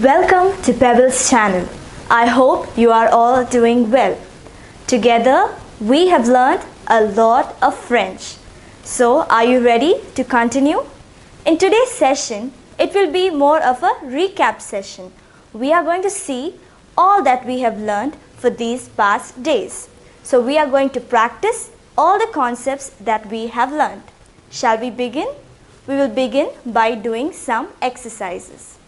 Welcome to Pebbles channel. I hope you are all doing well. Together we have learned a lot of French. So are you ready to continue? In today's session, it will be more of a recap session. We are going to see all that we have learned for these past days. So we are going to practice all the concepts that we have learned. Shall we begin? We will begin by doing some exercises.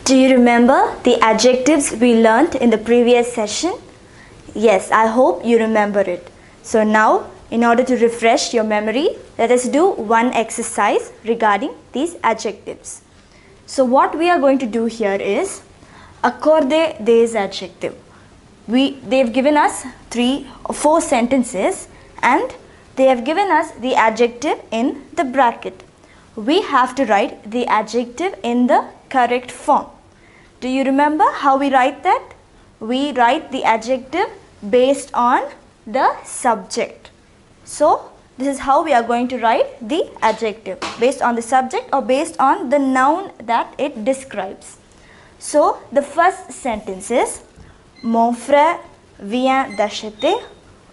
Do you remember the adjectives we learnt in the previous session? Yes, I hope you remember it. So now, in order to refresh your memory, let us do one exercise regarding these adjectives. So what we are going to do here is Accordez des adjectives. They've given us 3 or 4 sentences and they have given us the adjective in the bracket. We have to write the adjective in the correct form. Do you remember how we write that? We write the adjective based on the subject. So this is how we are going to write the adjective, based on the subject or based on the noun that it describes. So the first sentence is Mon frère vient d'acheter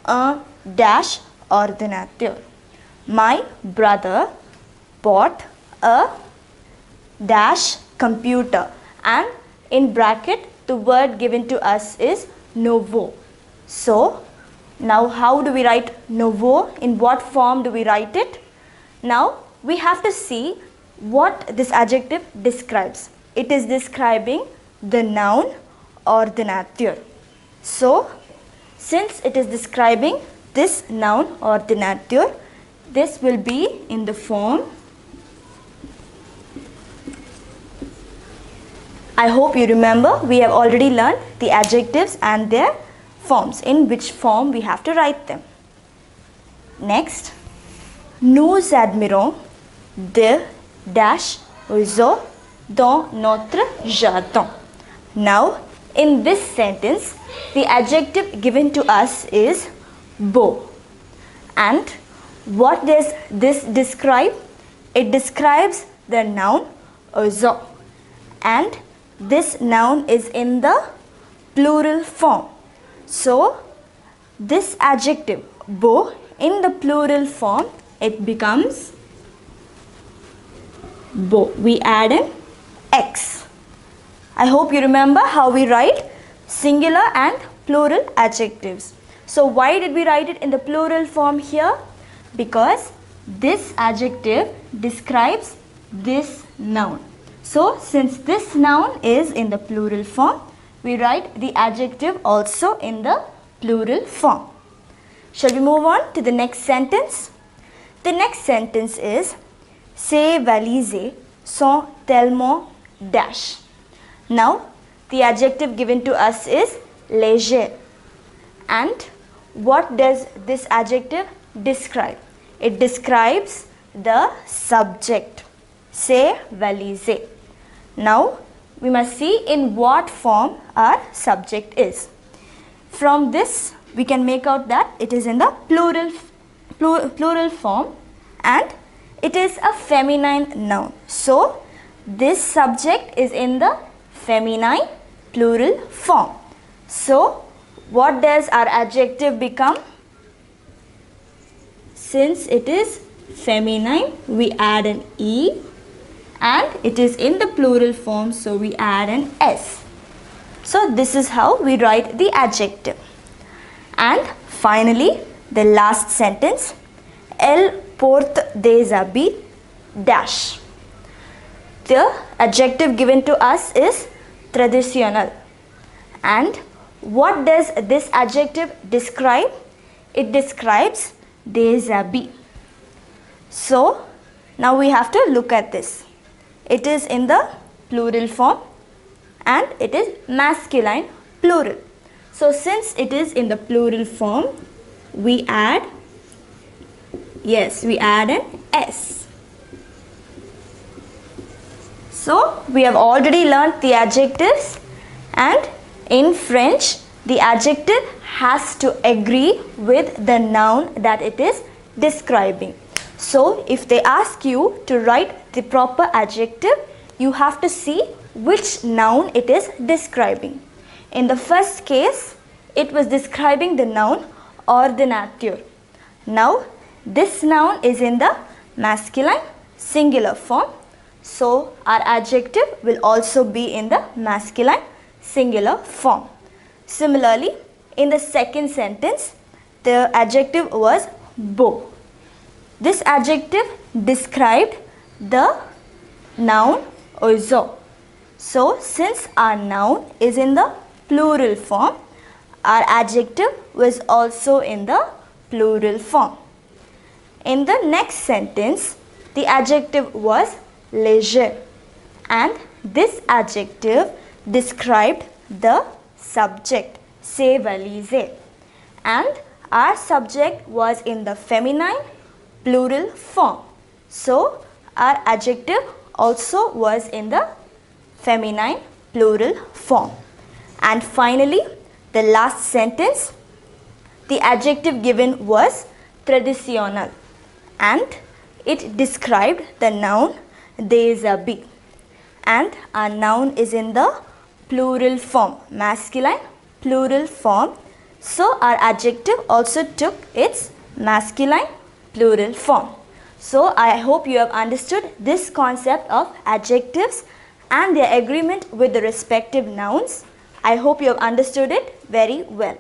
un dash ordinateur. My brother bought a dash computer, and in bracket the word given to us is nouveau. So now how do we write nouveau? In what form do we write it? Now we have to see what this adjective describes. It is describing the noun ordinateur. So since it is describing this noun ordinateur, this will be in the form. I hope you remember we have already learned the adjectives and their forms, in which form we have to write them. Next, nous admirons de dash oiseaux dans notre jardin. Now, in this sentence, the adjective given to us is beau. And what does this describe? It describes the noun oiseau. And this noun is in the plural form. So this adjective beau in the plural form, it becomes beau. We add an X. I hope you remember how we write singular and plural adjectives. So why did we write it in the plural form here? Because this adjective describes this noun. So since this noun is in the plural form, we write the adjective also in the plural form. Shall we move on to the next sentence? The next sentence is Ces valises sont tellement dash. Now the adjective given to us is léger. And what does this adjective describe? It describes the subject. Ces valises. Now we must see in what form our subject is. From this we can make out that it is in the plural form and it is a feminine noun. So this subject is in the feminine plural form. So what does our adjective become? Since it is feminine, we add an E, and it is in the plural form, so we add an S. So this is how we write the adjective. And finally, the last sentence, Elle porte des habits dash. The adjective given to us is traditionnel. And what does this adjective describe? It describes des habits. So now we have to look at this. It is in the plural form and it is masculine plural. So since it is in the plural form, we add an S. So we have already learnt the adjectives, and in French the adjective has to agree with the noun that it is describing. So if they ask you to write the proper adjective, you have to see which noun it is describing. In the first case, it was describing the noun ordinateur. Now, this noun is in the masculine singular form. So, our adjective will also be in the masculine singular form. Similarly, in the second sentence, the adjective was beau. This adjective described the noun oiseau. So, since our noun is in the plural form, our adjective was also in the plural form. In the next sentence, the adjective was léger, and this adjective described the subject, c'est valise, and our subject was in the feminine plural form. So, our adjective also was in the feminine plural form. And finally, the last sentence, the adjective given was traditionnel, and it described the noun déshabillé, and our noun is in the plural form, masculine plural form. So, our adjective also took its masculine plural form. So, I hope you have understood this concept of adjectives and their agreement with the respective nouns. I hope you have understood it very well.